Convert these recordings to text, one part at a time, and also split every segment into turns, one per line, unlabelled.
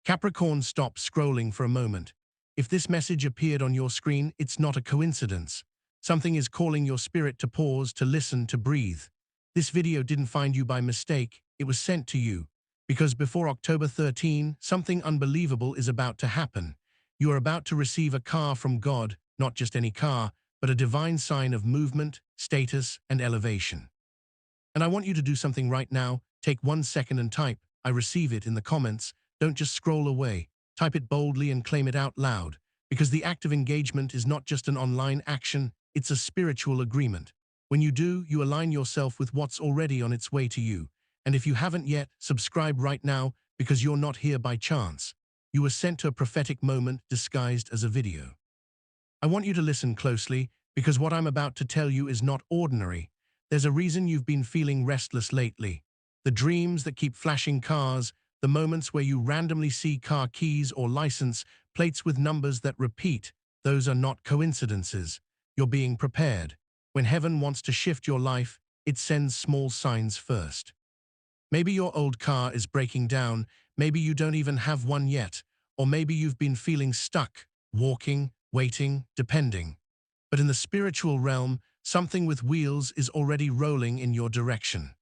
Capricorn, stop scrolling for a moment. If this message appeared on your screen, it's not a coincidence. Something is calling your spirit to pause, to listen, to breathe. This video didn't find you by mistake, it was sent to you. Because before October 13, something unbelievable is about to happen. You are about to receive a car from God, not just any car, but a divine sign of movement, status, and elevation. And I want you to do something right now. Take 1 second and type, "I receive it," in the comments. Don't just scroll away. Type it boldly and claim it out loud. Because the act of engagement is not just an online action, it's a spiritual agreement. When you do, you align yourself with what's already on its way to you. And if you haven't yet, subscribe right now, because you're not here by chance. You were sent to a prophetic moment disguised as a video. I want you to listen closely, because what I'm about to tell you is not ordinary. There's a reason you've been feeling restless lately. The dreams that keep flashing cars, the moments where you randomly see car keys or license plates with numbers that repeat, those are not coincidences. You're being prepared. When heaven wants to shift your life, it sends small signs first. Maybe your old car is breaking down, maybe you don't even have one yet, or maybe you've been feeling stuck, walking, waiting, depending. But in the spiritual realm, something with wheels is already rolling in your direction.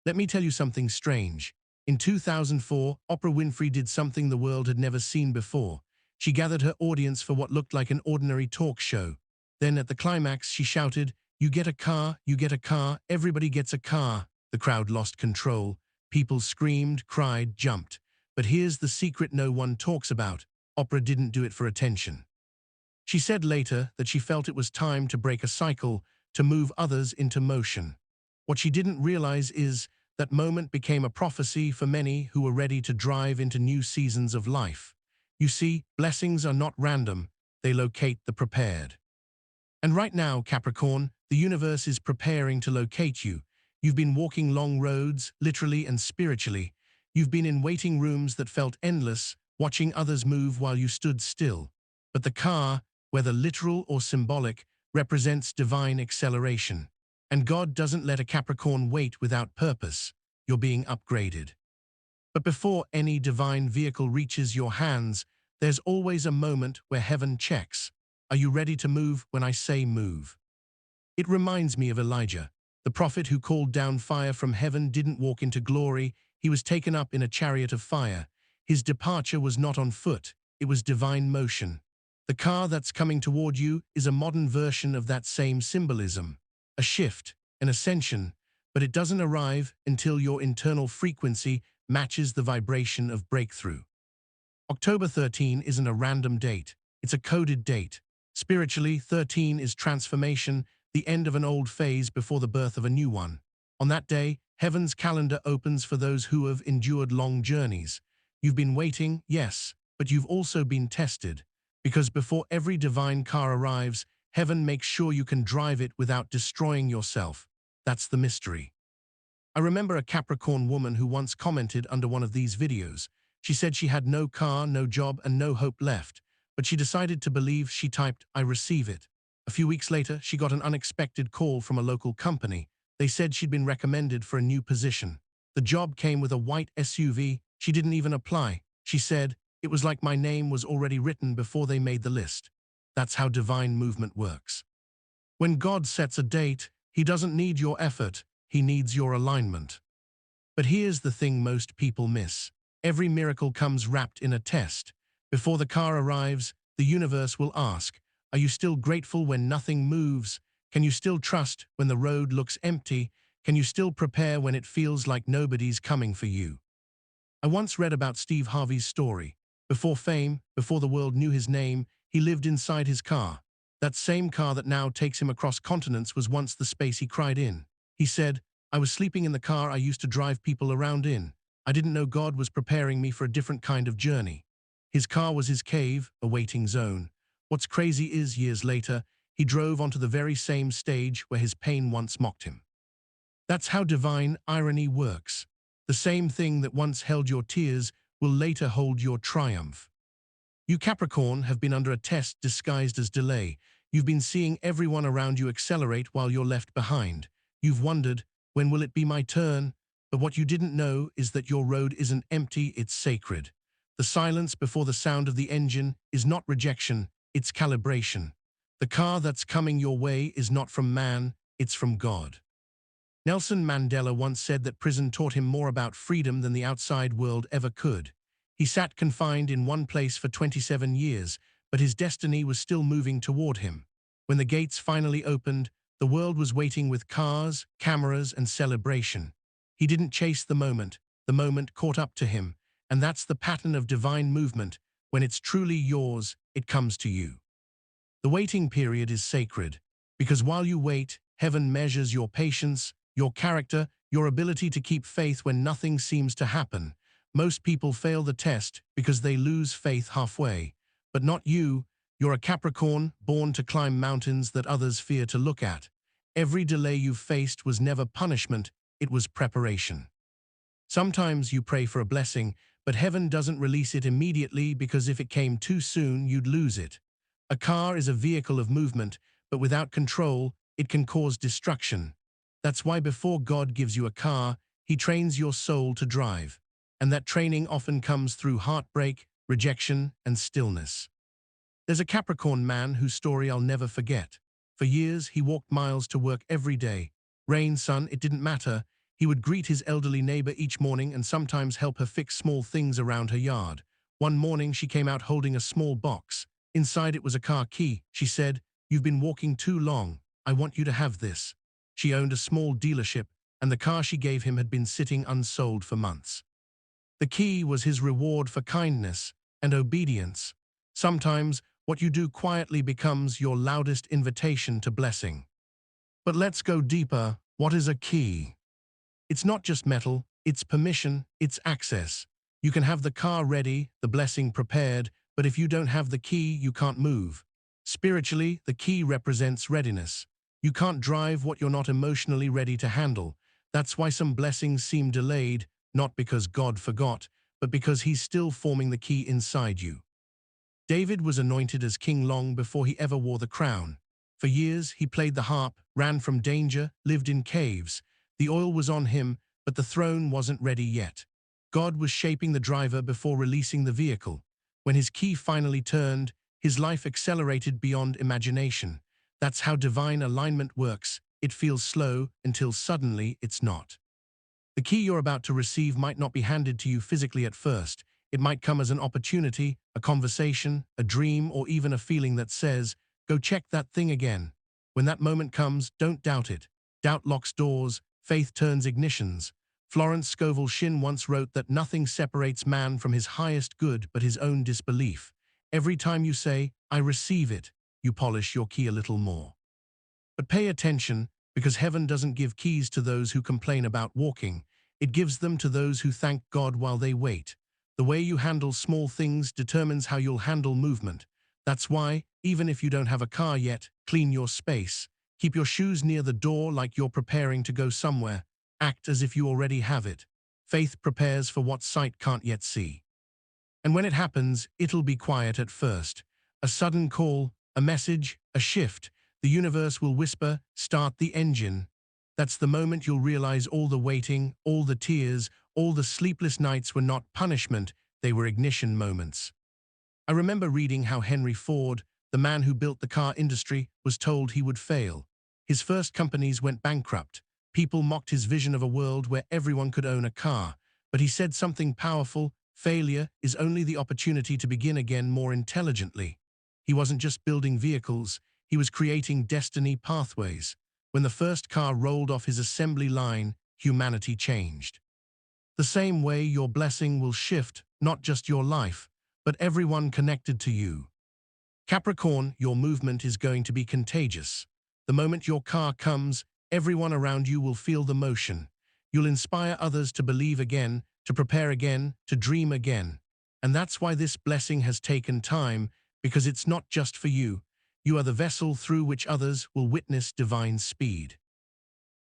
Let me tell you something strange. In 2004, Oprah Winfrey did something the world had never seen before. She gathered her audience for what looked like an ordinary talk show. Then at the climax, she shouted, "You get a car, you get a car, everybody gets a car." The crowd lost control. People screamed, cried, jumped. But here's the secret no one talks about. Oprah didn't do it for attention. She said later that she felt it was time to break a cycle, to move others into motion. What she didn't realize is that moment became a prophecy for many who were ready to drive into new seasons of life. You see, blessings are not random, they locate the prepared. And right now, Capricorn, the universe is preparing to locate you. You've been walking long roads, literally and spiritually. You've been in waiting rooms that felt endless, watching others move while you stood still. But the car, whether literal or symbolic, represents divine acceleration. And God doesn't let a Capricorn wait without purpose. You're being upgraded. But before any divine vehicle reaches your hands, there's always a moment where heaven checks. Are you ready to move when I say move? It reminds me of Elijah. The prophet who called down fire from heaven didn't walk into glory. He was taken up in a chariot of fire. His departure was not on foot. It was divine motion. The car that's coming toward you is a modern version of that same symbolism. A shift, an ascension, but it doesn't arrive until your internal frequency matches the vibration of breakthrough. October 13 isn't a random date. It's a coded date. Spiritually, 13 is transformation, the end of an old phase before the birth of a new one. On that day, heaven's calendar opens for those who have endured long journeys. You've been waiting, yes, but you've also been tested. Because before every divine car arrives, heaven makes sure you can drive it without destroying yourself. That's the mystery. I remember a Capricorn woman who once commented under one of these videos. She said she had no car, no job, and no hope left. But she decided to believe. She typed, "I receive it." A few weeks later, she got an unexpected call from a local company. They said she'd been recommended for a new position. The job came with a white SUV. She didn't even apply. She said, "It was like my name was already written before they made the list." That's how divine movement works. When God sets a date, He doesn't need your effort, He needs your alignment. But here's the thing most people miss. Every miracle comes wrapped in a test. Before the car arrives, the universe will ask, are you still grateful when nothing moves? Can you still trust when the road looks empty? Can you still prepare when it feels like nobody's coming for you? I once read about Steve Harvey's story. Before fame, before the world knew his name, he lived inside his car. That same car that now takes him across continents was once the space he cried in. He said, "I was sleeping in the car I used to drive people around in. I didn't know God was preparing me for a different kind of journey." His car was his cave, a waiting zone. What's crazy is, years later, he drove onto the very same stage where his pain once mocked him. That's how divine irony works. The same thing that once held your tears will later hold your triumph. You Capricorn have been under a test disguised as delay. You've been seeing everyone around you accelerate while you're left behind. You've wondered, when will it be my turn? But what you didn't know is that your road isn't empty, it's sacred. The silence before the sound of the engine is not rejection, it's calibration. The car that's coming your way is not from man, it's from God. Nelson Mandela once said that prison taught him more about freedom than the outside world ever could. He sat confined in one place for 27 years, but his destiny was still moving toward him. When the gates finally opened, the world was waiting with cars, cameras, and celebration. He didn't chase the moment caught up to him, and that's the pattern of divine movement. When it's truly yours, it comes to you. The waiting period is sacred, because while you wait, heaven measures your patience, your character, your ability to keep faith when nothing seems to happen. Most people fail the test because they lose faith halfway. But not you. You're a Capricorn, born to climb mountains that others fear to look at. Every delay you've faced was never punishment, it was preparation. Sometimes you pray for a blessing, but heaven doesn't release it immediately because if it came too soon, you'd lose it. A car is a vehicle of movement, but without control, it can cause destruction. That's why before God gives you a car, He trains your soul to drive. And that training often comes through heartbreak, rejection, and stillness. There's a Capricorn man whose story I'll never forget. For years, he walked miles to work every day. Rain, sun, it didn't matter. He would greet his elderly neighbor each morning and sometimes help her fix small things around her yard. One morning, she came out holding a small box. Inside it was a car key. She said, "You've been walking too long. I want you to have this." She owned a small dealership, and the car she gave him had been sitting unsold for months. The key was his reward for kindness and obedience. Sometimes, what you do quietly becomes your loudest invitation to blessing. But let's go deeper. What is a key? It's not just metal, it's permission, it's access. You can have the car ready, the blessing prepared, but if you don't have the key, you can't move. Spiritually, the key represents readiness. You can't drive what you're not emotionally ready to handle. That's why some blessings seem delayed, not because God forgot, but because He's still forming the key inside you. David was anointed as king long before he ever wore the crown. For years, he played the harp, ran from danger, lived in caves. The oil was on him, but the throne wasn't ready yet. God was shaping the driver before releasing the vehicle. When his key finally turned, his life accelerated beyond imagination. That's how divine alignment works. It feels slow until suddenly it's not. The key you're about to receive might not be handed to you physically at first. It might come as an opportunity, a conversation, a dream, or even a feeling that says, "Go check that thing again." When that moment comes, don't doubt it. Doubt locks doors, faith turns ignitions. Florence Scovel Shinn once wrote that nothing separates man from his highest good but his own disbelief. Every time you say, "I receive it," you polish your key a little more. But pay attention, because heaven doesn't give keys to those who complain about walking. It gives them to those who thank God while they wait. The way you handle small things determines how you'll handle movement. That's why, even if you don't have a car yet, clean your space. Keep your shoes near the door like you're preparing to go somewhere. Act as if you already have it. Faith prepares for what sight can't yet see. And when it happens, it'll be quiet at first. A sudden call, a message, a shift. The universe will whisper, "Start the engine." That's the moment you'll realize all the waiting, all the tears, all the sleepless nights were not punishment, they were ignition moments. I remember reading how Henry Ford, the man who built the car industry, was told he would fail. His first companies went bankrupt. People mocked his vision of a world where everyone could own a car. But he said something powerful: failure is only the opportunity to begin again more intelligently. He wasn't just building vehicles, he was creating destiny pathways. When the first car rolled off his assembly line, humanity changed. The same way, your blessing will shift not just your life, but everyone connected to you. Capricorn, your movement is going to be contagious. The moment your car comes, everyone around you will feel the motion. You'll inspire others to believe again, to prepare again, to dream again. And that's why this blessing has taken time, because it's not just for you. You are the vessel through which others will witness divine speed.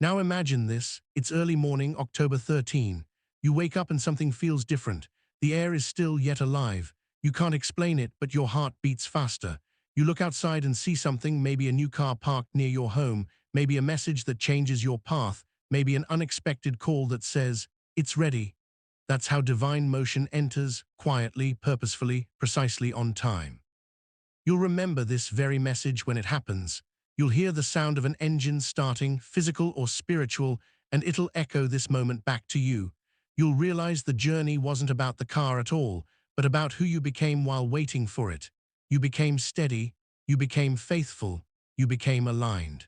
Now imagine this: it's early morning, October 13. You wake up and something feels different. The air is still yet alive. You can't explain it, but your heart beats faster. You look outside and see something, maybe a new car parked near your home, maybe a message that changes your path, maybe an unexpected call that says, "It's ready." That's how divine motion enters, quietly, purposefully, precisely on time. You'll remember this very message when it happens. You'll hear the sound of an engine starting, physical or spiritual, and it'll echo this moment back to you. You'll realize the journey wasn't about the car at all, but about who you became while waiting for it. You became steady, you became faithful, you became aligned.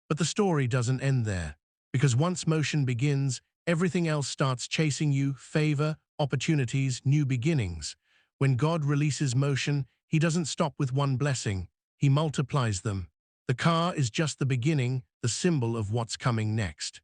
But the story doesn't end there, because once motion begins, everything else starts chasing you: favor, opportunities, new beginnings. When God releases motion, he doesn't stop with one blessing, he multiplies them. The car is just the beginning, the symbol of what's coming next.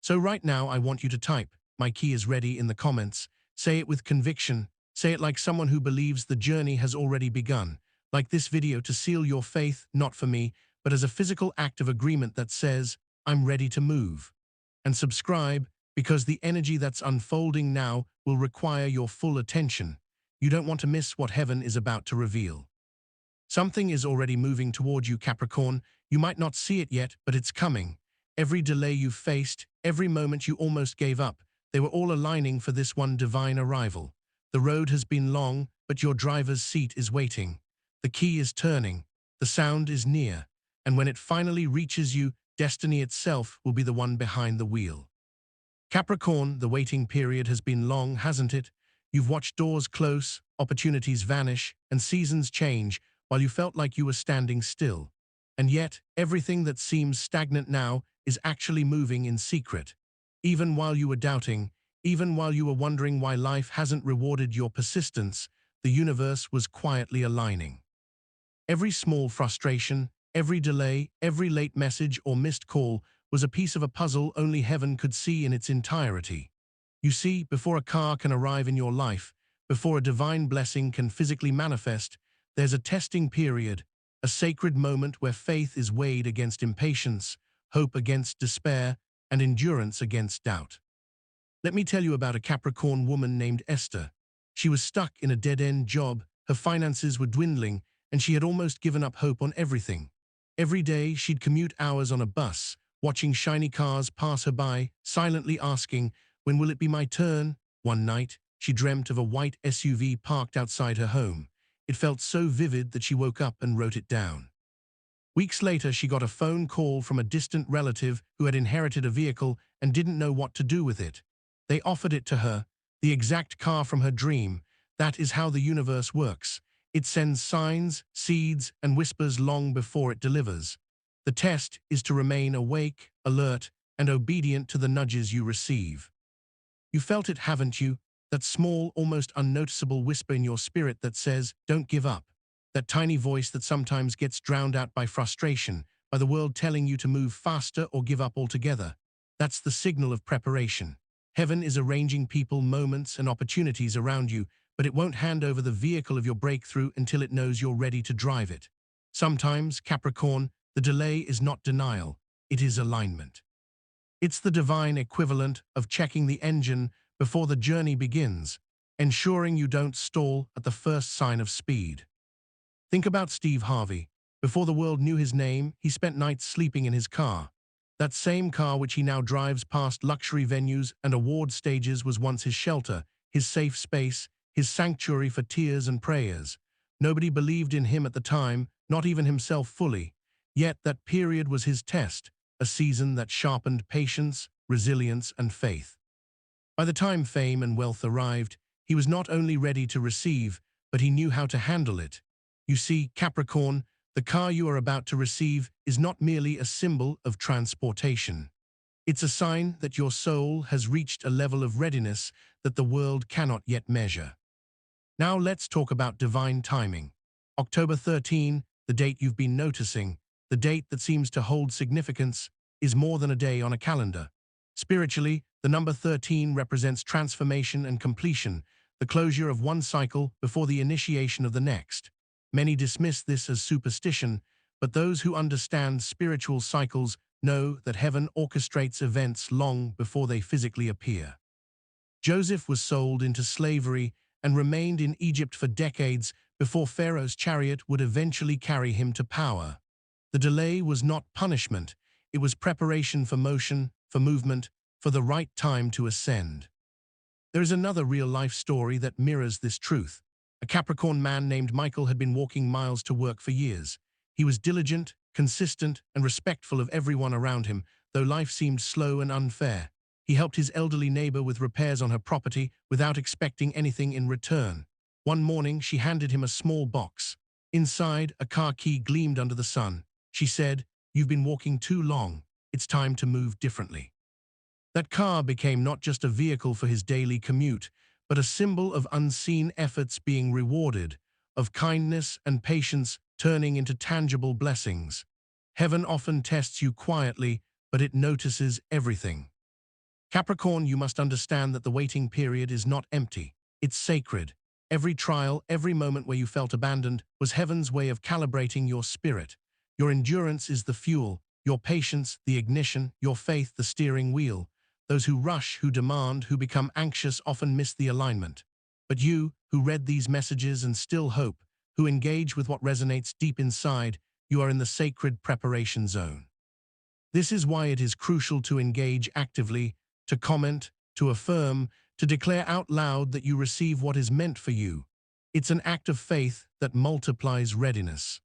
So right now I want you to type, "My key is ready," in the comments. Say it with conviction. Say it like someone who believes the journey has already begun. Like this video to seal your faith, not for me, but as a physical act of agreement that says, "I'm ready to move." And subscribe, because the energy that's unfolding now will require your full attention. You don't want to miss what heaven is about to reveal. Something is already moving toward you, Capricorn. You might not see it yet, but it's coming. Every delay you faced, every moment you almost gave up, they were all aligning for this one divine arrival. The road has been long, but your driver's seat is waiting. The key is turning, the sound is near, and when it finally reaches you, destiny itself will be the one behind the wheel. Capricorn, the waiting period has been long, hasn't it? You've watched doors close, opportunities vanish, and seasons change while you felt like you were standing still. And yet, everything that seems stagnant now is actually moving in secret. Even while you were doubting, even while you were wondering why life hasn't rewarded your persistence, the universe was quietly aligning. Every small frustration, every delay, every late message or missed call was a piece of a puzzle only heaven could see in its entirety. You see, before a car can arrive in your life, before a divine blessing can physically manifest, there's a testing period, a sacred moment where faith is weighed against impatience, hope against despair, and endurance against doubt. Let me tell you about a Capricorn woman named Esther. She was stuck in a dead-end job, her finances were dwindling, and she had almost given up hope on everything. Every day, she'd commute hours on a bus, watching shiny cars pass her by, silently asking, "When will it be my turn?" One night, she dreamt of a white SUV parked outside her home. It felt so vivid that she woke up and wrote it down. Weeks later, she got a phone call from a distant relative who had inherited a vehicle and didn't know what to do with it. They offered it to her, the exact car from her dream. That is how the universe works. It sends signs, seeds, and whispers long before it delivers. The test is to remain awake, alert, and obedient to the nudges you receive. You felt it, haven't you? That small, almost unnoticeable whisper in your spirit that says, "Don't give up." That tiny voice that sometimes gets drowned out by frustration, by the world telling you to move faster or give up altogether. That's the signal of preparation. Heaven is arranging people, moments, and opportunities around you, but it won't hand over the vehicle of your breakthrough until it knows you're ready to drive it. Sometimes, Capricorn, the delay is not denial, it is alignment. It's the divine equivalent of checking the engine before the journey begins, ensuring you don't stall at the first sign of speed. Think about Steve Harvey. Before the world knew his name, he spent nights sleeping in his car. That same car which he now drives past luxury venues and award stages was once his shelter, his safe space, his sanctuary for tears and prayers. Nobody believed in him at the time, not even himself fully. Yet that period was his test, a season that sharpened patience, resilience, and faith. By the time fame and wealth arrived, he was not only ready to receive, but he knew how to handle it. You see, Capricorn, the car you are about to receive is not merely a symbol of transportation. It's a sign that your soul has reached a level of readiness that the world cannot yet measure. Now let's talk about divine timing. October 13, the date you've been noticing, the date that seems to hold significance, is more than a day on a calendar. Spiritually, the number 13 represents transformation and completion, the closure of one cycle before the initiation of the next. Many dismiss this as superstition, but those who understand spiritual cycles know that heaven orchestrates events long before they physically appear. Joseph was sold into slavery and remained in Egypt for decades before Pharaoh's chariot would eventually carry him to power. The delay was not punishment, it was preparation for motion, for movement, for the right time to ascend. There is another real-life story that mirrors this truth. A Capricorn man named Michael had been walking miles to work for years. He was diligent, consistent, and respectful of everyone around him, though life seemed slow and unfair. He helped his elderly neighbor with repairs on her property without expecting anything in return. One morning, she handed him a small box. Inside, a car key gleamed under the sun. She said, "You've been walking too long. It's time to move differently." That car became not just a vehicle for his daily commute, but a symbol of unseen efforts being rewarded, of kindness and patience turning into tangible blessings. Heaven often tests you quietly, but it notices everything. Capricorn, you must understand that the waiting period is not empty. It's sacred. Every trial, every moment where you felt abandoned, was heaven's way of calibrating your spirit. Your endurance is the fuel, your patience the ignition, your faith the steering wheel. Those who rush, who demand, who become anxious often miss the alignment. But you, who read these messages and still hope, who engage with what resonates deep inside, you are in the sacred preparation zone. This is why it is crucial to engage actively, to comment, to affirm, to declare out loud that you receive what is meant for you. It's an act of faith that multiplies readiness.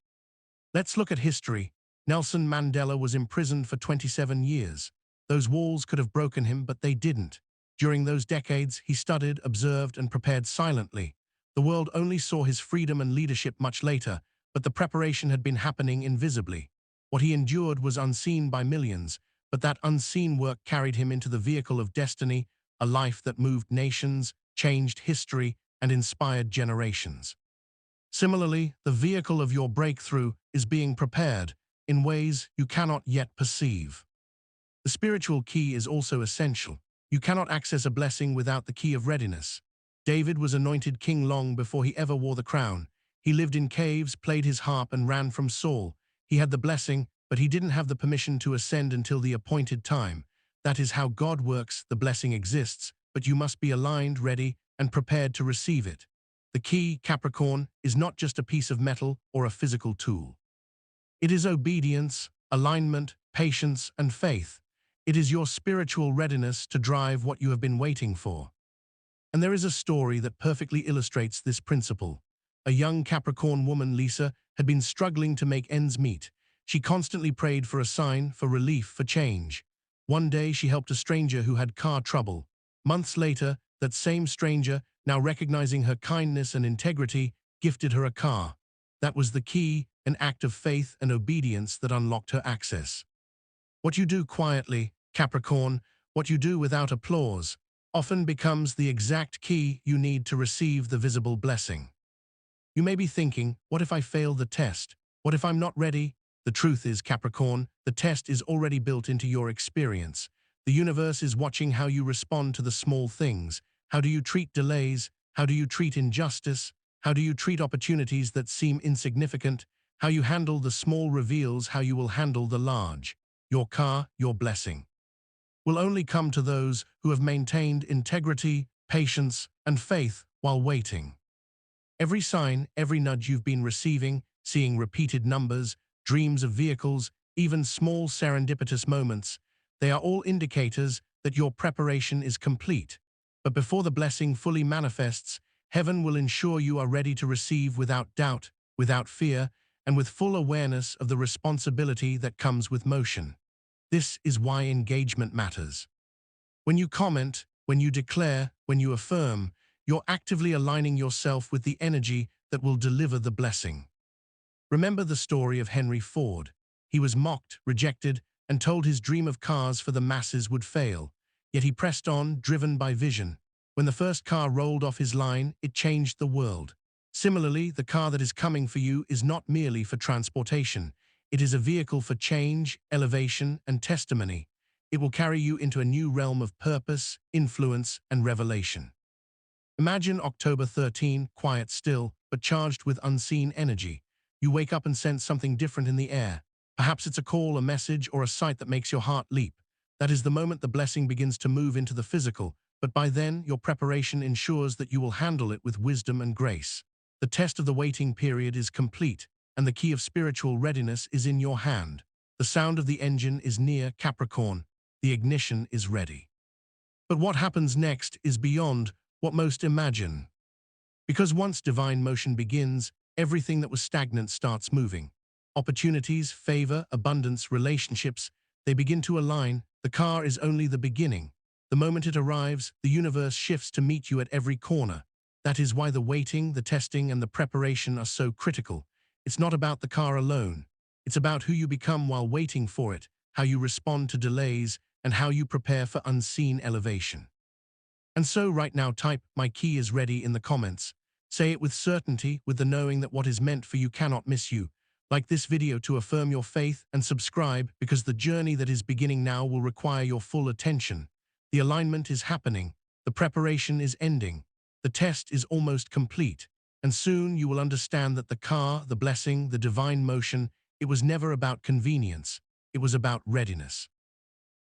Let's look at history. Nelson Mandela was imprisoned for 27 years. Those walls could have broken him, but they didn't. During those decades, he studied, observed, and prepared silently. The world only saw his freedom and leadership much later, but the preparation had been happening invisibly. What he endured was unseen by millions, but that unseen work carried him into the vehicle of destiny, a life that moved nations, changed history, and inspired generations. Similarly, the vehicle of your breakthrough is being prepared in ways you cannot yet perceive. The spiritual key is also essential. You cannot access a blessing without the key of readiness. David was anointed king long before he ever wore the crown. He lived in caves, played his harp, and ran from Saul. He had the blessing, but he didn't have the permission to ascend until the appointed time. That is how God works. The blessing exists, but you must be aligned, ready, and prepared to receive it. The key, Capricorn, is not just a piece of metal or a physical tool. It is obedience, alignment, patience, and faith. It is your spiritual readiness to drive what you have been waiting for. And there is a story that perfectly illustrates this principle. A young Capricorn woman, Lisa, had been struggling to make ends meet. She constantly prayed for a sign, for relief, for change. One day she helped a stranger who had car trouble. Months later, that same stranger, now recognizing her kindness and integrity, gifted her a car. That was the key, an act of faith and obedience that unlocked her access. What you do quietly, Capricorn, what you do without applause, often becomes the exact key you need to receive the visible blessing. You may be thinking, what if I fail the test? What if I'm not ready? The truth is, Capricorn, the test is already built into your experience. The universe is watching how you respond to the small things. How do you treat delays? How do you treat injustice? How do you treat opportunities that seem insignificant? How you handle the small reveals how you will handle the large. Your car, your blessing, will only come to those who have maintained integrity, patience, and faith while waiting. Every sign, every nudge you've been receiving, seeing repeated numbers, dreams of vehicles, even small serendipitous moments, they are all indicators that your preparation is complete. But before the blessing fully manifests, heaven will ensure you are ready to receive without doubt, without fear, and with full awareness of the responsibility that comes with motion. This is why engagement matters. When you comment, when you declare, when you affirm, you're actively aligning yourself with the energy that will deliver the blessing. Remember the story of Henry Ford. He was mocked, rejected, and told his dream of cars for the masses would fail. Yet he pressed on, driven by vision. When the first car rolled off his line, it changed the world. Similarly, the car that is coming for you is not merely for transportation. It is a vehicle for change, elevation, and testimony. It will carry you into a new realm of purpose, influence, and revelation. Imagine October 13, quiet still, but charged with unseen energy. You wake up and sense something different in the air. Perhaps it's a call, a message, or a sight that makes your heart leap. That is the moment the blessing begins to move into the physical, but by then, your preparation ensures that you will handle it with wisdom and grace. The test of the waiting period is complete, and the key of spiritual readiness is in your hand. The sound of the engine is near, Capricorn. The ignition is ready. But what happens next is beyond what most imagine. Because once divine motion begins, everything that was stagnant starts moving. Opportunities, favor, abundance, relationships, they begin to align. The car is only the beginning. The moment it arrives, the universe shifts to meet you at every corner. That is why the waiting, the testing, and the preparation are so critical. It's not about the car alone. It's about who you become while waiting for it, how you respond to delays, and how you prepare for unseen elevation. And so right now type, "My key is ready" in the comments. Say it with certainty, with the knowing that what is meant for you cannot miss you. Like this video to affirm your faith and subscribe, because the journey that is beginning now will require your full attention. The alignment is happening. The preparation is ending. The test is almost complete. And soon you will understand that the car, the blessing, the divine motion, it was never about convenience. It was about readiness.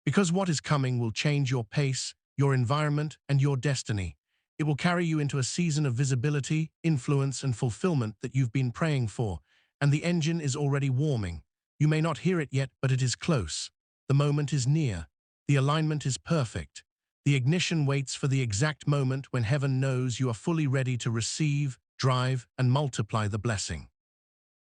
Because what is coming will change your pace, your environment, and your destiny. It will carry you into a season of visibility, influence, and fulfillment that you've been praying for, and the engine is already warming. You may not hear it yet, but it is close. The moment is near. The alignment is perfect. The ignition waits for the exact moment when heaven knows you are fully ready to receive, drive, and multiply the blessing.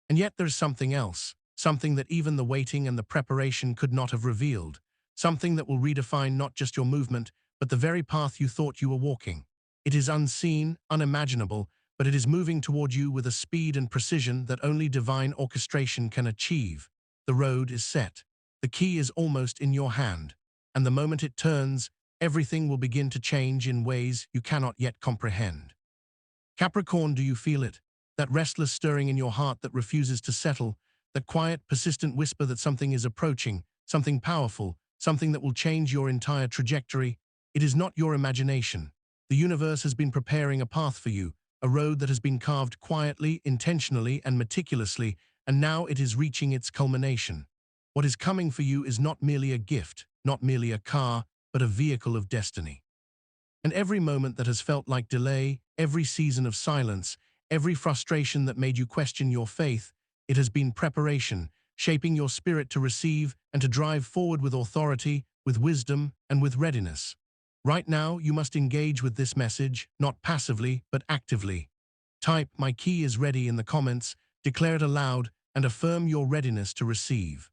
And yet there's something else, something that even the waiting and the preparation could not have revealed, something that will redefine not just your movement, but the very path you thought you were walking. It is unseen, unimaginable, but it is moving toward you with a speed and precision that only divine orchestration can achieve. The road is set. The key is almost in your hand. And the moment it turns, everything will begin to change in ways you cannot yet comprehend. Capricorn, do you feel it? That restless stirring in your heart that refuses to settle, that quiet, persistent whisper that something is approaching, something powerful, something that will change your entire trajectory. It is not your imagination. The universe has been preparing a path for you, a road that has been carved quietly, intentionally, and meticulously, and now it is reaching its culmination. What is coming for you is not merely a gift, not merely a car, but a vehicle of destiny. And every moment that has felt like delay, every season of silence, every frustration that made you question your faith, it has been preparation, shaping your spirit to receive and to drive forward with authority, with wisdom, and with readiness. Right now, you must engage with this message, not passively, but actively. Type, "My key is ready" in the comments, declare it aloud, and affirm your readiness to receive.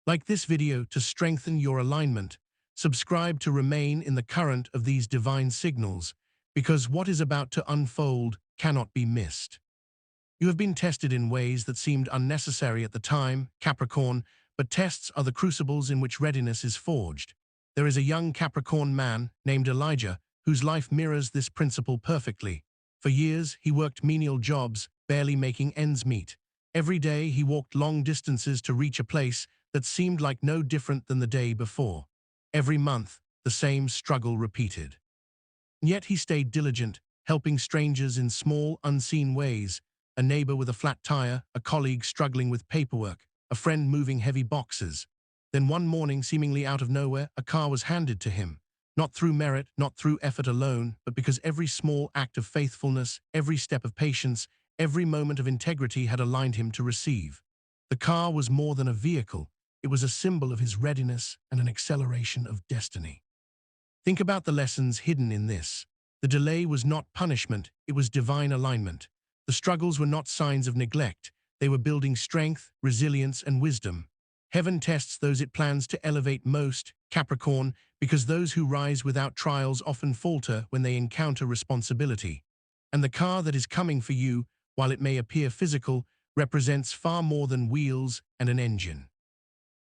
Like this video to strengthen your alignment. Subscribe to remain in the current of these divine signals, because what is about to unfold cannot be missed. You have been tested in ways that seemed unnecessary at the time, Capricorn, but tests are the crucibles in which readiness is forged. There is a young Capricorn man named Elijah whose life mirrors this principle perfectly. For years, he worked menial jobs, barely making ends meet. Every day, he walked long distances to reach a place that seemed like no different than the day before. Every month, the same struggle repeated. And yet he stayed diligent, helping strangers in small, unseen ways, a neighbor with a flat tire, a colleague struggling with paperwork, a friend moving heavy boxes. Then one morning, seemingly out of nowhere, a car was handed to him. Not through merit, not through effort alone, but because every small act of faithfulness, every step of patience, every moment of integrity had aligned him to receive. The car was more than a vehicle. It was a symbol of his readiness and an acceleration of destiny. Think about the lessons hidden in this. The delay was not punishment, it was divine alignment. The struggles were not signs of neglect, they were building strength, resilience, and wisdom. Heaven tests those it plans to elevate most, Capricorn, because those who rise without trials often falter when they encounter responsibility. And the car that is coming for you, while it may appear physical, represents far more than wheels and an engine.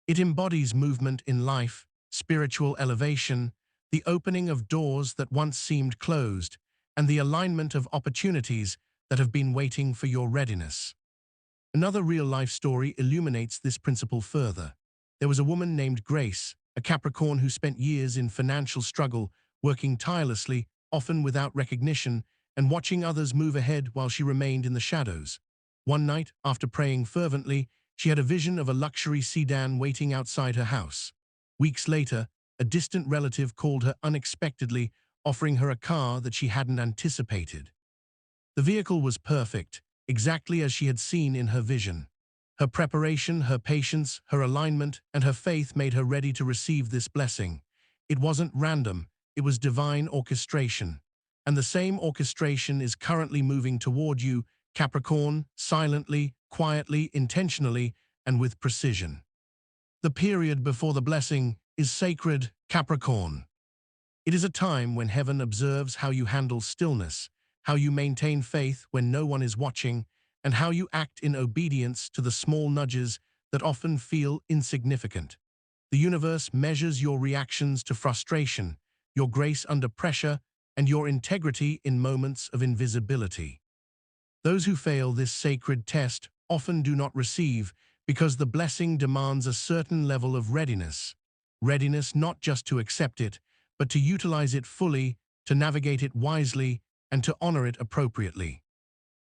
It embodies movement in life, spiritual elevation, the opening of doors that once seemed closed, and the alignment of opportunities that have been waiting for your readiness. Another real-life story illuminates this principle further. There was a woman named Grace, a Capricorn who spent years in financial struggle, working tirelessly, often without recognition, and watching others move ahead while she remained in the shadows. One night, after praying fervently, she had a vision of a luxury sedan waiting outside her house. Weeks later, a distant relative called her unexpectedly, offering her a car that she hadn't anticipated. The vehicle was perfect, exactly as she had seen in her vision. Her preparation, her patience, her alignment, and her faith made her ready to receive this blessing. It wasn't random, it was divine orchestration. And the same orchestration is currently moving toward you, Capricorn, silently, quietly, intentionally, and with precision. The period before the blessing is sacred, Capricorn. It is a time when heaven observes how you handle stillness, how you maintain faith when no one is watching, and how you act in obedience to the small nudges that often feel insignificant. The universe measures your reactions to frustration, your grace under pressure, and your integrity in moments of invisibility. Those who fail this sacred test often do not receive because the blessing demands a certain level of readiness. Readiness not just to accept it, but to utilize it fully, to navigate it wisely, and to honor it appropriately.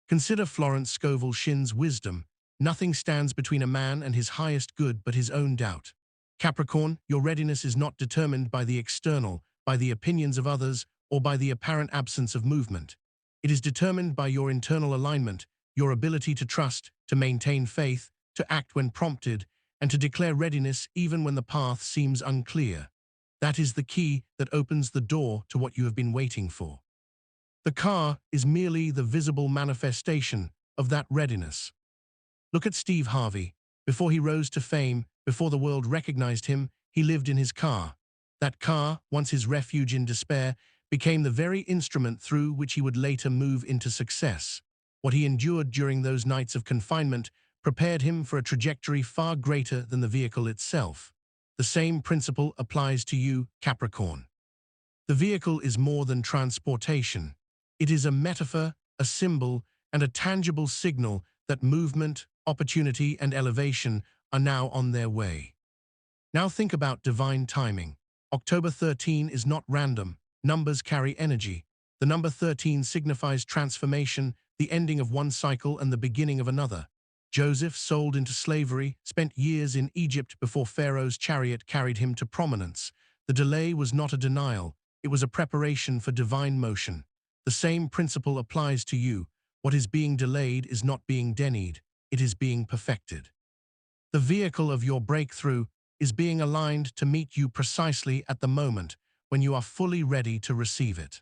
Consider Florence Scovel Shinn's wisdom. Nothing stands between a man and his highest good but his own doubt. Capricorn, your readiness is not determined by the external, by the opinions of others, or by the apparent absence of movement. It is determined by your internal alignment, your ability to trust, to maintain faith, to act when prompted, and to declare readiness even when the path seems unclear. That is the key that opens the door to what you have been waiting for. The car is merely the visible manifestation of that readiness. Look at Steve Harvey. Before he rose to fame, before the world recognized him, he lived in his car. That car, once his refuge in despair, became the very instrument through which he would later move into success. What he endured during those nights of confinement prepared him for a trajectory far greater than the vehicle itself. The same principle applies to you, Capricorn. The vehicle is more than transportation. It is a metaphor, a symbol, and a tangible signal that movement, opportunity, and elevation are now on their way. Now think about divine timing. October 13 is not random. Numbers carry energy. The number 13 signifies transformation, the ending of one cycle and the beginning of another. Joseph, sold into slavery, spent years in Egypt before Pharaoh's chariot carried him to prominence. The delay was not a denial. It was a preparation for divine motion. The same principle applies to you. What is being delayed is not being denied. It is being perfected. The vehicle of your breakthrough is being aligned to meet you precisely at the moment when you are fully ready to receive it.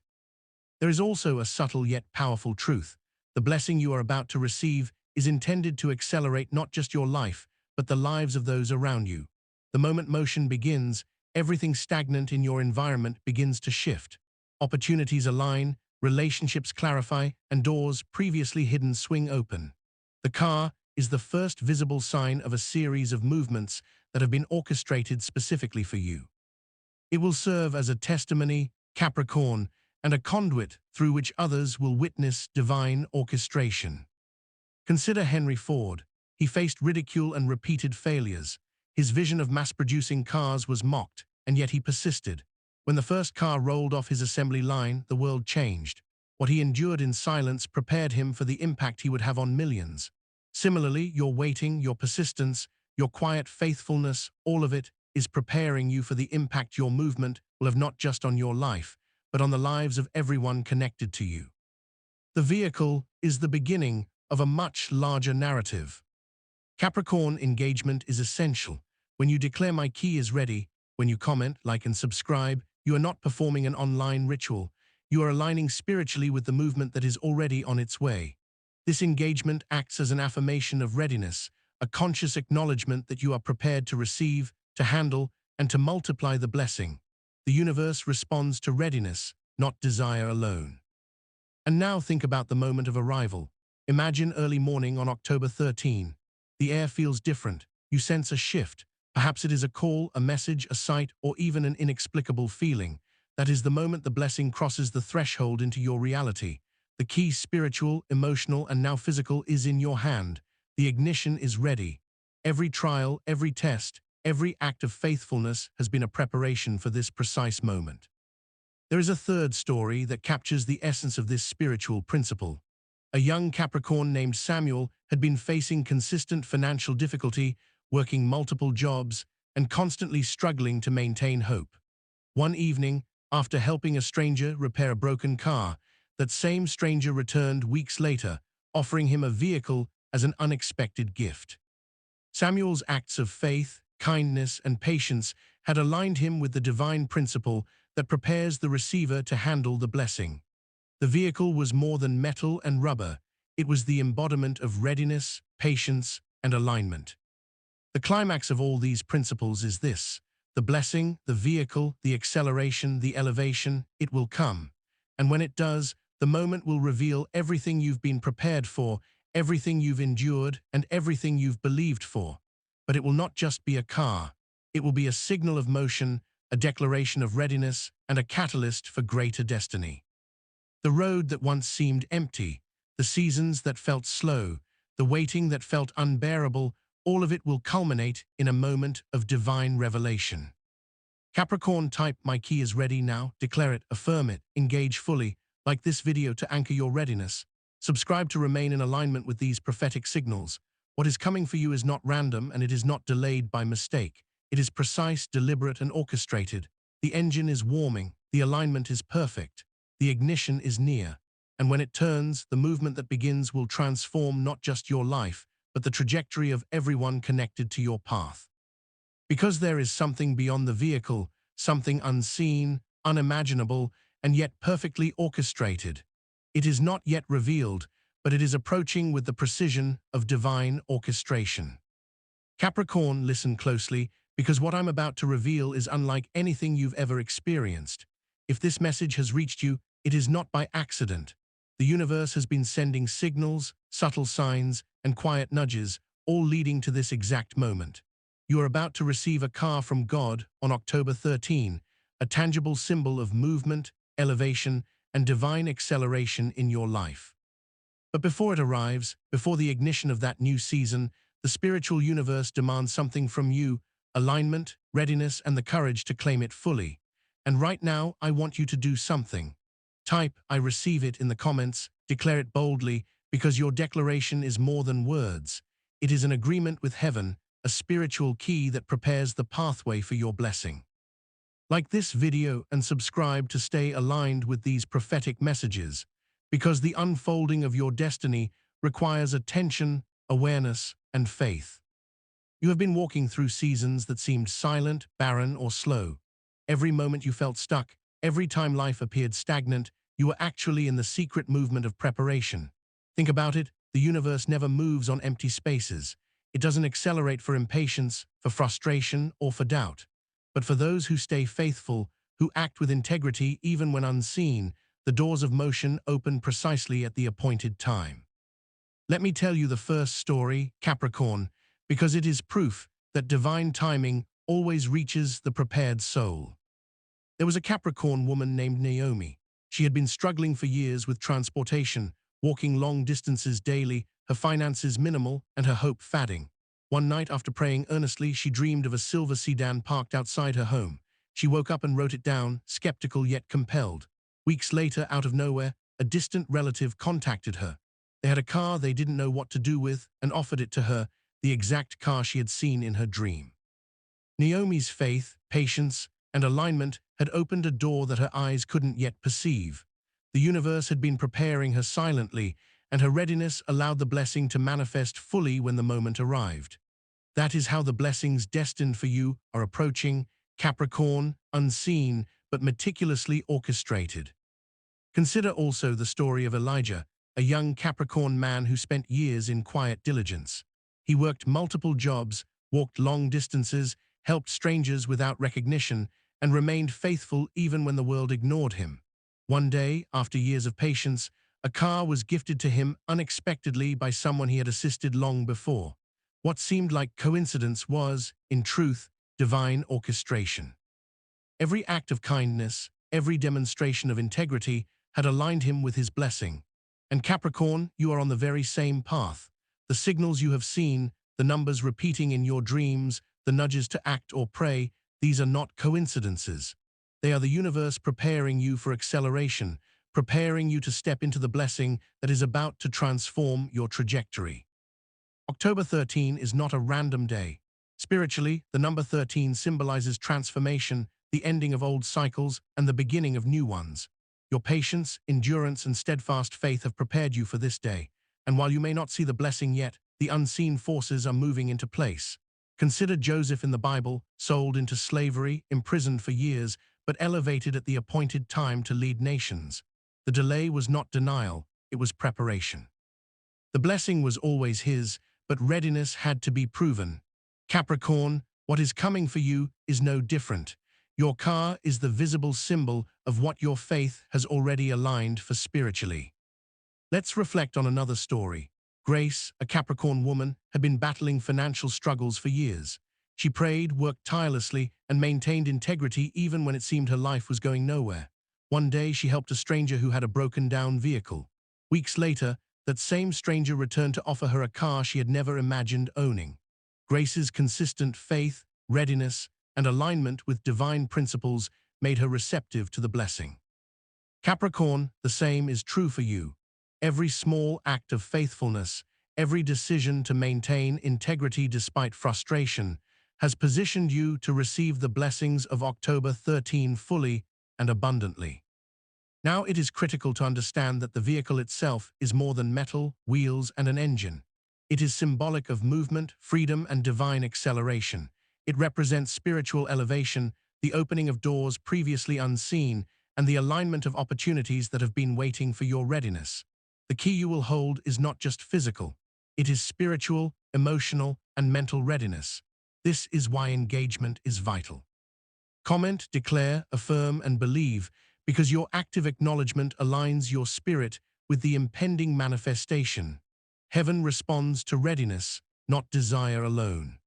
There is also a subtle yet powerful truth. The blessing you are about to receive is intended to accelerate not just your life, but the lives of those around you. The moment motion begins, everything stagnant in your environment begins to shift. Opportunities align, relationships clarify, and doors previously hidden swing open. The car is the first visible sign of a series of movements that have been orchestrated specifically for you. It will serve as a testimony, Capricorn, and a conduit through which others will witness divine orchestration. Consider Henry Ford. He faced ridicule and repeated failures. His vision of mass-producing cars was mocked, and yet he persisted. When the first car rolled off his assembly line, the world changed. What he endured in silence prepared him for the impact he would have on millions. Similarly, your waiting, your persistence, your quiet faithfulness, all of it is preparing you for the impact your movement will have not just on your life, but on the lives of everyone connected to you. The vehicle is the beginning of a much larger narrative. Capricorn, engagement is essential. When you declare "my key is ready," when you comment, like, and subscribe, you are not performing an online ritual. You are aligning spiritually with the movement that is already on its way. This engagement acts as an affirmation of readiness, a conscious acknowledgement that you are prepared to receive, to handle, and to multiply the blessing. The universe responds to readiness, not desire alone. And now think about the moment of arrival. Imagine early morning on October 13. The air feels different. You sense a shift. Perhaps it is a call, a message, a sight, or even an inexplicable feeling. That is the moment the blessing crosses the threshold into your reality. The key, spiritual, emotional, and now physical, is in your hand. The ignition is ready. Every trial, every test, every act of faithfulness has been a preparation for this precise moment. There is a third story that captures the essence of this spiritual principle. A young Capricorn named Samuel had been facing consistent financial difficulty, working multiple jobs, and constantly struggling to maintain hope. One evening, after helping a stranger repair a broken car, that same stranger returned weeks later, offering him a vehicle as an unexpected gift. Samuel's acts of faith, kindness, and patience had aligned him with the divine principle that prepares the receiver to handle the blessing. The vehicle was more than metal and rubber. It was the embodiment of readiness, patience, and alignment. The climax of all these principles is this: the blessing, the vehicle, the acceleration, the elevation, it will come. And when it does, the moment will reveal everything you've been prepared for, everything you've endured, and everything you've believed for. But it will not just be a car. It will be a signal of motion, a declaration of readiness, and a catalyst for greater destiny. The road that once seemed empty, the seasons that felt slow, the waiting that felt unbearable, all of it will culminate in a moment of divine revelation. Capricorn, type "My key is ready" now. Declare it, affirm it, engage fully. Like this video to anchor your readiness. Subscribe to remain in alignment with these prophetic signals. What is coming for you is not random, and it is not delayed by mistake. It is precise, deliberate, and orchestrated. The engine is warming. The alignment is perfect. The ignition is near. And when it turns, the movement that begins will transform not just your life, but the trajectory of everyone connected to your path. Because there is something beyond the vehicle, something unseen, unimaginable, and yet perfectly orchestrated. It is not yet revealed, but it is approaching with the precision of divine orchestration. Capricorn, listen closely, because what I'm about to reveal is unlike anything you've ever experienced. If this message has reached you, it is not by accident. The universe has been sending signals, subtle signs, and quiet nudges, all leading to this exact moment. You are about to receive a car from God on October 13, a tangible symbol of movement, elevation, and divine acceleration in your life. But before it arrives, before the ignition of that new season, the spiritual universe demands something from you: alignment, readiness, and the courage to claim it fully. And right now, I want you to do something. Type "I receive it" in the comments, declare it boldly, because your declaration is more than words. It is an agreement with heaven, a spiritual key that prepares the pathway for your blessing. Like this video and subscribe to stay aligned with these prophetic messages, because the unfolding of your destiny requires attention, awareness, and faith. You have been walking through seasons that seemed silent, barren, or slow. Every moment you felt stuck, every time life appeared stagnant, you were actually in the secret movement of preparation. Think about it: the universe never moves on empty spaces. It doesn't accelerate for impatience, for frustration, or for doubt. But for those who stay faithful, who act with integrity even when unseen, the doors of motion open precisely at the appointed time. Let me tell you the first story, Capricorn, because it is proof that divine timing always reaches the prepared soul. There was a Capricorn woman named Naomi. She had been struggling for years with transportation, walking long distances daily, her finances minimal, and her hope fading. One night, after praying earnestly, she dreamed of a silver sedan parked outside her home. She woke up and wrote it down, skeptical yet compelled. Weeks later, out of nowhere, a distant relative contacted her. They had a car they didn't know what to do with and offered it to her, the exact car she had seen in her dream. Naomi's faith, patience, and alignment had opened a door that her eyes couldn't yet perceive. The universe had been preparing her silently, and her readiness allowed the blessing to manifest fully when the moment arrived. That is how the blessings destined for you are approaching, Capricorn, unseen but meticulously orchestrated. Consider also the story of Elijah, a young Capricorn man who spent years in quiet diligence. He worked multiple jobs, walked long distances, helped strangers without recognition, and remained faithful even when the world ignored him. One day, after years of patience, a car was gifted to him unexpectedly by someone he had assisted long before. What seemed like coincidence was, in truth, divine orchestration. Every act of kindness, every demonstration of integrity had aligned him with his blessing. And Capricorn, you are on the very same path. The signals you have seen, the numbers repeating in your dreams, the nudges to act or pray, these are not coincidences. They are the universe preparing you for acceleration, preparing you to step into the blessing that is about to transform your trajectory. October 13 is not a random day. Spiritually, the number 13 symbolizes transformation, the ending of old cycles, and the beginning of new ones. Your patience, endurance, and steadfast faith have prepared you for this day. And while you may not see the blessing yet, the unseen forces are moving into place. Consider Joseph in the Bible, sold into slavery, imprisoned for years, but elevated at the appointed time to lead nations. The delay was not denial, it was preparation. The blessing was always his, but readiness had to be proven. Capricorn, what is coming for you is no different. Your car is the visible symbol of what your faith has already aligned for spiritually. Let's reflect on another story. Grace, a Capricorn woman, had been battling financial struggles for years. She prayed, worked tirelessly, and maintained integrity even when it seemed her life was going nowhere. One day, she helped a stranger who had a broken-down vehicle. Weeks later, that same stranger returned to offer her a car she had never imagined owning. Grace's consistent faith, readiness, and alignment with divine principles made her receptive to the blessing. Capricorn, the same is true for you. Every small act of faithfulness, every decision to maintain integrity despite frustration, has positioned you to receive the blessings of October 13 fully and abundantly. Now it is critical to understand that the vehicle itself is more than metal, wheels, and an engine. It is symbolic of movement, freedom, and divine acceleration. It represents spiritual elevation, the opening of doors previously unseen, and the alignment of opportunities that have been waiting for your readiness. The key you will hold is not just physical. It is spiritual, emotional, and mental readiness. This is why engagement is vital. Comment, declare, affirm, and believe, because your active acknowledgement aligns your spirit with the impending manifestation. Heaven responds to readiness, not desire alone.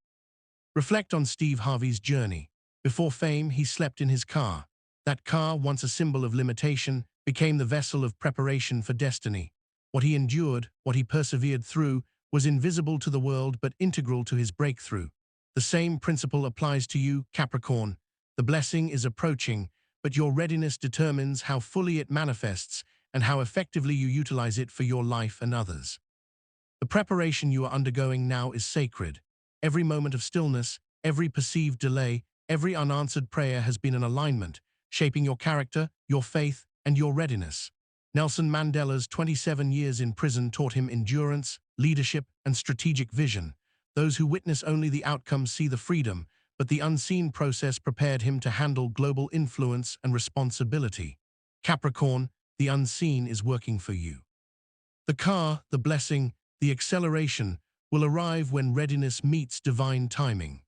Reflect on Steve Harvey's journey. Before fame, he slept in his car. That car, once a symbol of limitation, became the vessel of preparation for destiny. What he endured, what he persevered through, was invisible to the world but integral to his breakthrough. The same principle applies to you, Capricorn. The blessing is approaching, but your readiness determines how fully it manifests and how effectively you utilize it for your life and others. The preparation you are undergoing now is sacred. Every moment of stillness, every perceived delay, every unanswered prayer has been an alignment, shaping your character, your faith, and your readiness. Nelson Mandela's 27 years in prison taught him endurance, leadership, and strategic vision. Those who witness only the outcome see the freedom, but the unseen process prepared him to handle global influence and responsibility. Capricorn, the unseen is working for you. The car, the blessing, the acceleration will arrive when readiness meets divine timing.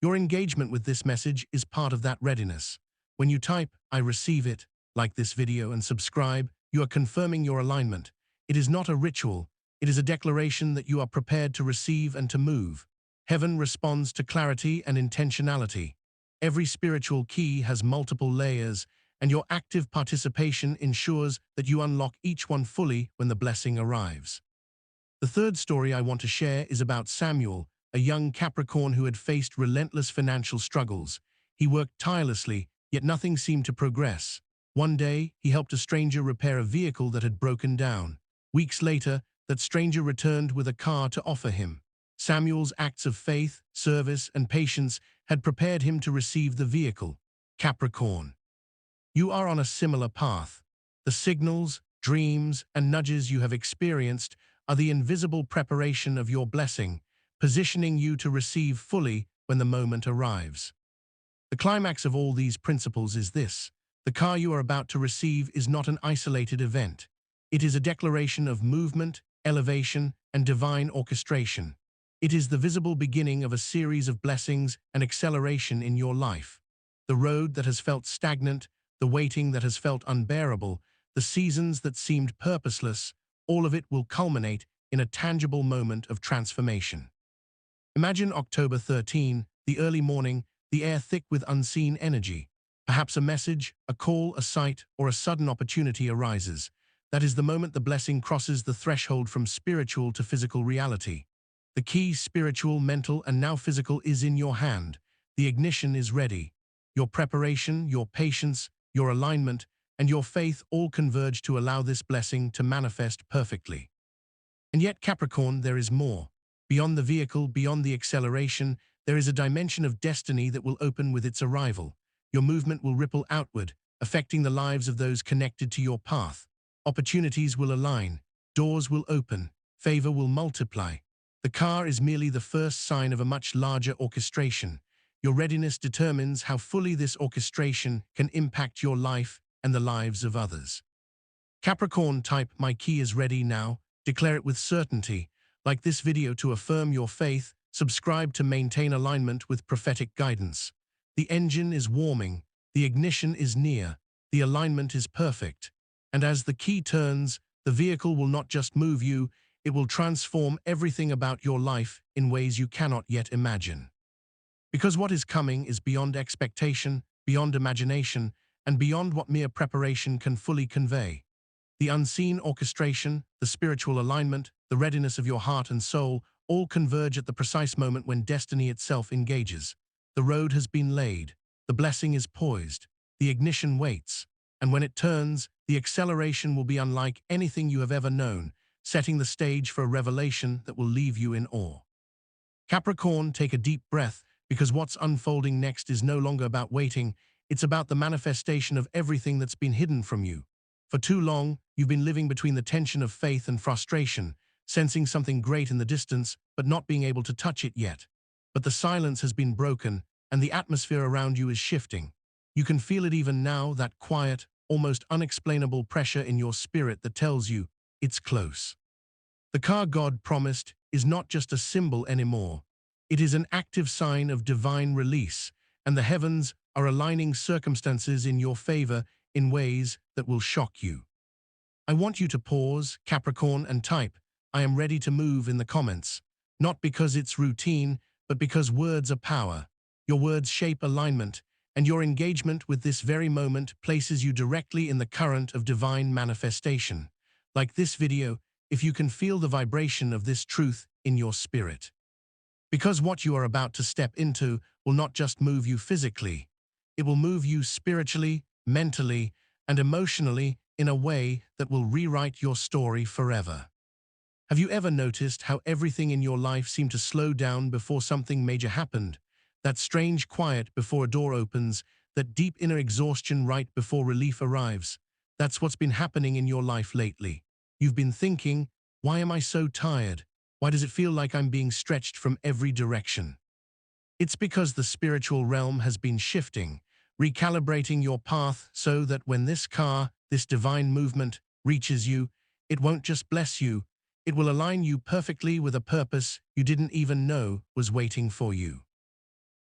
Your engagement with this message is part of that readiness. When you type, "I receive it," like this video, and subscribe, you are confirming your alignment. It is not a ritual. It is a declaration that you are prepared to receive and to move. Heaven responds to clarity and intentionality. Every spiritual key has multiple layers, and your active participation ensures that you unlock each one fully when the blessing arrives. The third story I want to share is about Samuel, a young Capricorn who had faced relentless financial struggles. He worked tirelessly, yet nothing seemed to progress. One day, he helped a stranger repair a vehicle that had broken down. Weeks later, that stranger returned with a car to offer him. Samuel's acts of faith, service, and patience had prepared him to receive the vehicle. Capricorn, you are on a similar path. The signals, dreams, and nudges you have experienced are the invisible preparation of your blessing, positioning you to receive fully when the moment arrives. The climax of all these principles is this: the car you are about to receive is not an isolated event. It is a declaration of movement, elevation, and divine orchestration. It is the visible beginning of a series of blessings and acceleration in your life. The road that has felt stagnant, the waiting that has felt unbearable, the seasons that seemed purposeless, all of it will culminate in a tangible moment of transformation. Imagine October 13, the early morning, the air thick with unseen energy. Perhaps a message, a call, a sight, or a sudden opportunity arises. That is the moment the blessing crosses the threshold from spiritual to physical reality. The key, spiritual, mental, and now physical, is in your hand. The ignition is ready. Your preparation, your patience, your alignment, and your faith all converge to allow this blessing to manifest perfectly. And yet, Capricorn, there is more. Beyond the vehicle, beyond the acceleration, there is a dimension of destiny that will open with its arrival. Your movement will ripple outward, affecting the lives of those connected to your path. Opportunities will align, doors will open, favor will multiply. The car is merely the first sign of a much larger orchestration. Your readiness determines how fully this orchestration can impact your life and the lives of others. Capricorn type, my key is ready now. Declare it with certainty. Like this video to affirm your faith. Subscribe to maintain alignment with prophetic guidance. The engine is warming. The ignition is near. The alignment is perfect. And as the key turns, the vehicle will not just move you, it will transform everything about your life in ways you cannot yet imagine. Because what is coming is beyond expectation, beyond imagination, and beyond what mere preparation can fully convey. The unseen orchestration, the spiritual alignment, the readiness of your heart and soul all converge at the precise moment when destiny itself engages. The road has been laid, the blessing is poised, the ignition waits, and when it turns, the acceleration will be unlike anything you have ever known, setting the stage for a revelation that will leave you in awe. Capricorn, take a deep breath, because what's unfolding next is no longer about waiting, it's about the manifestation of everything that's been hidden from you. For too long, you've been living between the tension of faith and frustration, sensing something great in the distance, but not being able to touch it yet. But the silence has been broken, and the atmosphere around you is shifting. You can feel it even now, that quiet, almost unexplainable pressure in your spirit that tells you it's close. The car God promised is not just a symbol anymore. It is an active sign of divine release, and the heavens are aligning circumstances in your favor in ways that will shock you. I want you to pause, Capricorn, and type, I am ready to move in the comments. Not because it's routine, but because words are power. Your words shape alignment, and your engagement with this very moment places you directly in the current of divine manifestation. Like this video, if you can feel the vibration of this truth in your spirit. Because what you are about to step into will not just move you physically, it will move you spiritually, mentally, and emotionally in a way that will rewrite your story forever. Have you ever noticed how everything in your life seemed to slow down before something major happened? That strange quiet before a door opens, that deep inner exhaustion right before relief arrives. That's what's been happening in your life lately. You've been thinking, why am I so tired? Why does it feel like I'm being stretched from every direction? It's because the spiritual realm has been shifting, recalibrating your path so that when this divine movement, reaches you, it won't just bless you, it will align you perfectly with a purpose you didn't even know was waiting for you.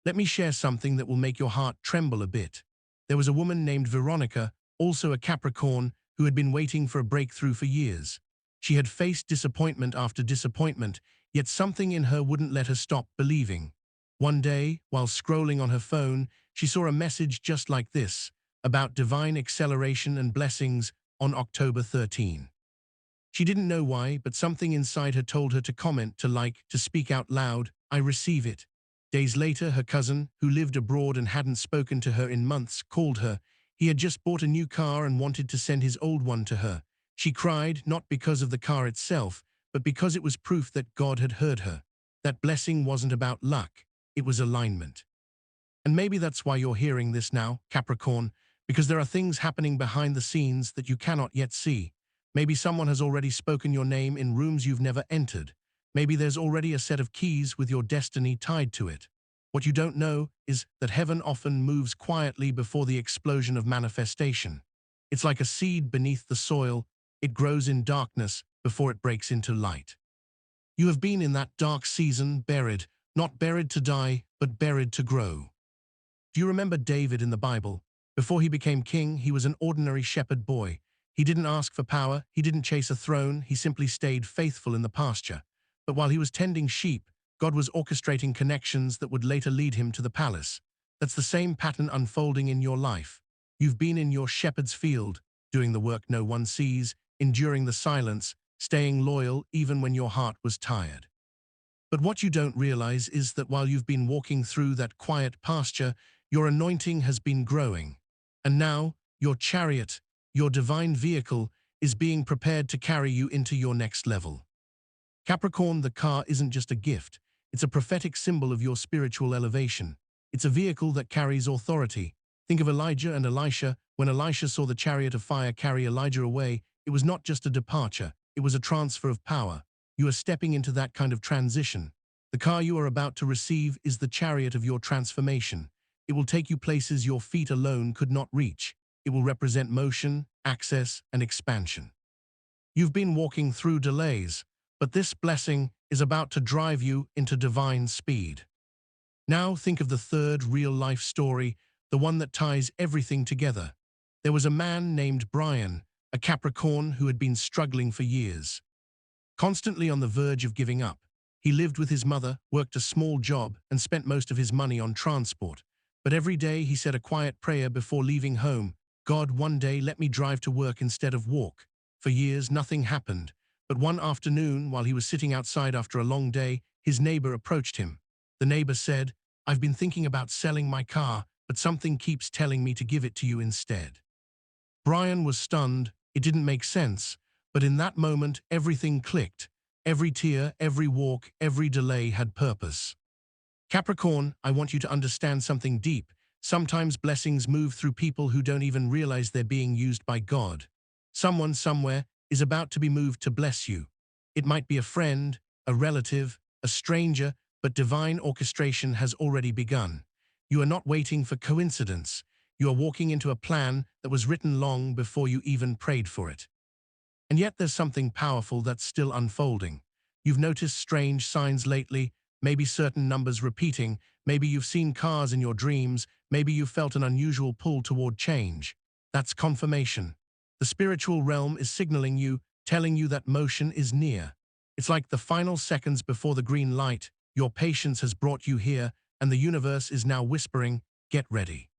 Let me share something that will make your heart tremble a bit. There was a woman named Veronica, also a Capricorn, who had been waiting for a breakthrough for years. She had faced disappointment after disappointment, yet something in her wouldn't let her stop believing. One day, while scrolling on her phone, she saw a message just like this, about divine acceleration and blessings on October 13. She didn't know why, but something inside her told her to comment, to like, to speak out loud, I receive it. Days later, her cousin, who lived abroad and hadn't spoken to her in months, called her. He had just bought a new car and wanted to send his old one to her. She cried, not because of the car itself, but because it was proof that God had heard her. That blessing wasn't about luck, it was alignment. And maybe that's why you're hearing this now, Capricorn, because there are things happening behind the scenes that you cannot yet see. Maybe someone has already spoken your name in rooms you've never entered. Maybe there's already a set of keys with your destiny tied to it. What you don't know is that heaven often moves quietly before the explosion of manifestation. It's like a seed beneath the soil. It grows in darkness before it breaks into light. You have been in that dark season, buried, not buried to die, but buried to grow. Do you remember David in the Bible? Before he became king, he was an ordinary shepherd boy. He didn't ask for power, he didn't chase a throne, he simply stayed faithful in the pasture. But while he was tending sheep, God was orchestrating connections that would later lead him to the palace. That's the same pattern unfolding in your life. You've been in your shepherd's field, doing the work no one sees, enduring the silence, staying loyal even when your heart was tired. But what you don't realize is that while you've been walking through that quiet pasture, your anointing has been growing. And now, your chariot, your divine vehicle, is being prepared to carry you into your next level. Capricorn, the car isn't just a gift. It's a prophetic symbol of your spiritual elevation. It's a vehicle that carries authority. Think of Elijah and Elisha. When Elisha saw the chariot of fire carry Elijah away, it was not just a departure, it was a transfer of power. You are stepping into that kind of transition. The car you are about to receive is the chariot of your transformation. It will take you places your feet alone could not reach. It will represent motion, access, and expansion. You've been walking through delays, but this blessing is about to drive you into divine speed. Now think of the third real-life story, the one that ties everything together. There was a man named Brian, a Capricorn who had been struggling for years. Constantly on the verge of giving up, he lived with his mother, worked a small job, and spent most of his money on transport. But every day he said a quiet prayer before leaving home. God, one day let me drive to work instead of walk. For years, nothing happened. But one afternoon, while he was sitting outside after a long day, his neighbor approached him. The neighbor said, "I've been thinking about selling my car, but something keeps telling me to give it to you instead." Brian was stunned. It didn't make sense. But in that moment, everything clicked. Every tear, every walk, every delay had purpose. Capricorn, I want you to understand something deep. Sometimes blessings move through people who don't even realize they're being used by God. Someone somewhere is about to be moved to bless you. It might be a friend, a relative, a stranger, but divine orchestration has already begun. You are not waiting for coincidence. You are walking into a plan that was written long before you even prayed for it. And yet there's something powerful that's still unfolding. You've noticed strange signs lately, maybe certain numbers repeating, maybe you've seen cars in your dreams, maybe you've felt an unusual pull toward change. That's confirmation. The spiritual realm is signaling you, telling you that motion is near. It's like the final seconds before the green light. Your patience has brought you here, and the universe is now whispering, get ready.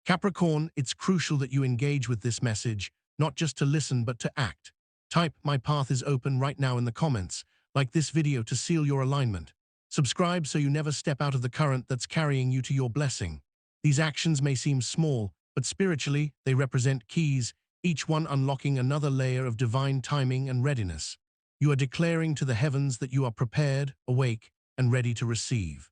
Capricorn, it's crucial that you engage with this message, not just to listen but to act. Type, "My path is open" right now in the comments. Like this video to seal your alignment. Subscribe so you never step out of the current that's carrying you to your blessing. These actions may seem small, but spiritually, they represent keys, each one unlocking another layer of divine timing and readiness. You are declaring to the heavens that you are prepared, awake, and ready to receive.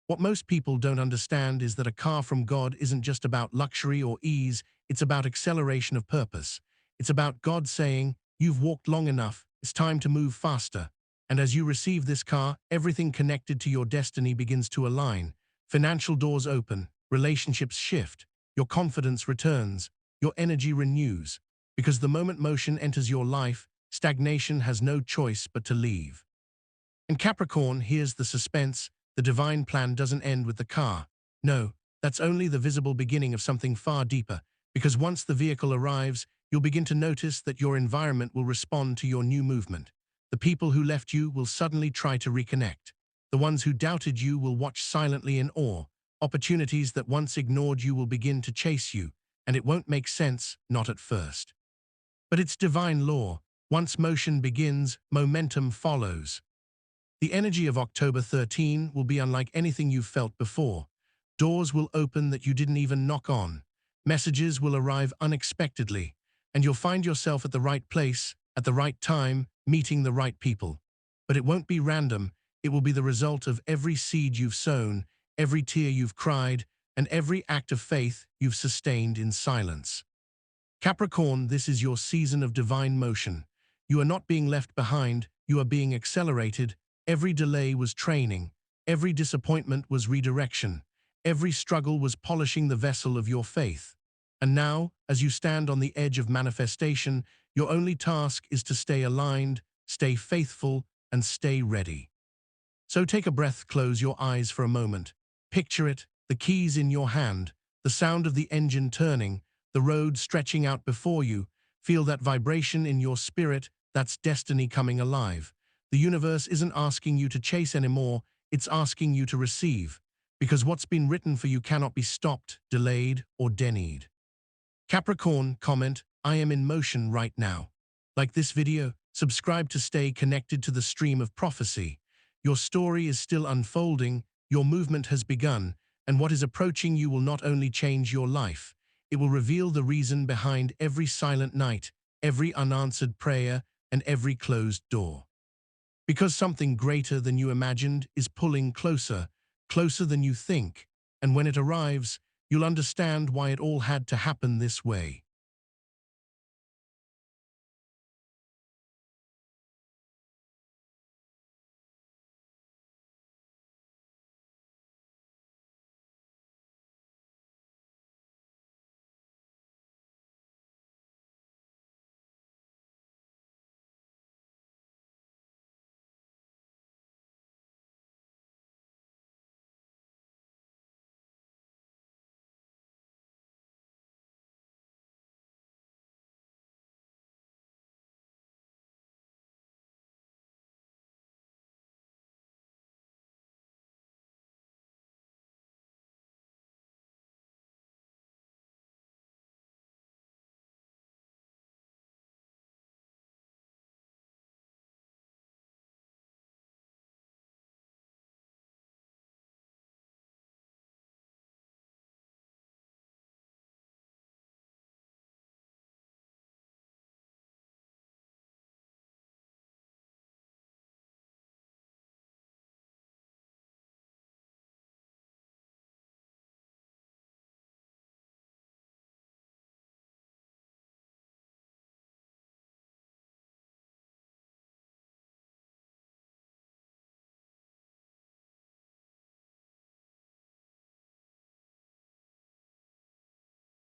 What most people don't understand is that a car from God isn't just about luxury or ease, it's about acceleration of purpose. It's about God saying, "You've walked long enough, it's time to move faster." And as you receive this car, everything connected to your destiny begins to align. Financial doors open, relationships shift, your confidence returns, your energy renews. Because the moment motion enters your life, stagnation has no choice but to leave. And Capricorn, here's the suspense. The divine plan doesn't end with the car. No, that's only the visible beginning of something far deeper, because once the vehicle arrives, you'll begin to notice that your environment will respond to your new movement. The people who left you will suddenly try to reconnect. The ones who doubted you will watch silently in awe. Opportunities that once ignored you will begin to chase you, and it won't make sense, not at first. But it's divine law. Once motion begins, momentum follows. The energy of October 13 will be unlike anything you've felt before. Doors will open that you didn't even knock on. Messages will arrive unexpectedly, and you'll find yourself at the right place, at the right time, meeting the right people. But it won't be random. It will be the result of every seed you've sown, every tear you've cried, and every act of faith you've sustained in silence. Capricorn, this is your season of divine motion. You are not being left behind, you are being accelerated. Every delay was training, every disappointment was redirection, every struggle was polishing the vessel of your faith. And now, as you stand on the edge of manifestation, your only task is to stay aligned, stay faithful, and stay ready. So take a breath, close your eyes for a moment. Picture it, the keys in your hand, the sound of the engine turning, the road stretching out before you. Feel that vibration in your spirit, that's destiny coming alive. The universe isn't asking you to chase anymore, it's asking you to receive. Because what's been written for you cannot be stopped, delayed, or denied. Capricorn, comment, "I am in motion right now." Like this video, subscribe to stay connected to the stream of prophecy. Your story is still unfolding, your movement has begun, and what is approaching you will not only change your life, it will reveal the reason behind every silent night, every unanswered prayer, and every closed door. Because something greater than you imagined is pulling closer, closer than you think, and when it arrives, you'll understand why it all had to happen this way.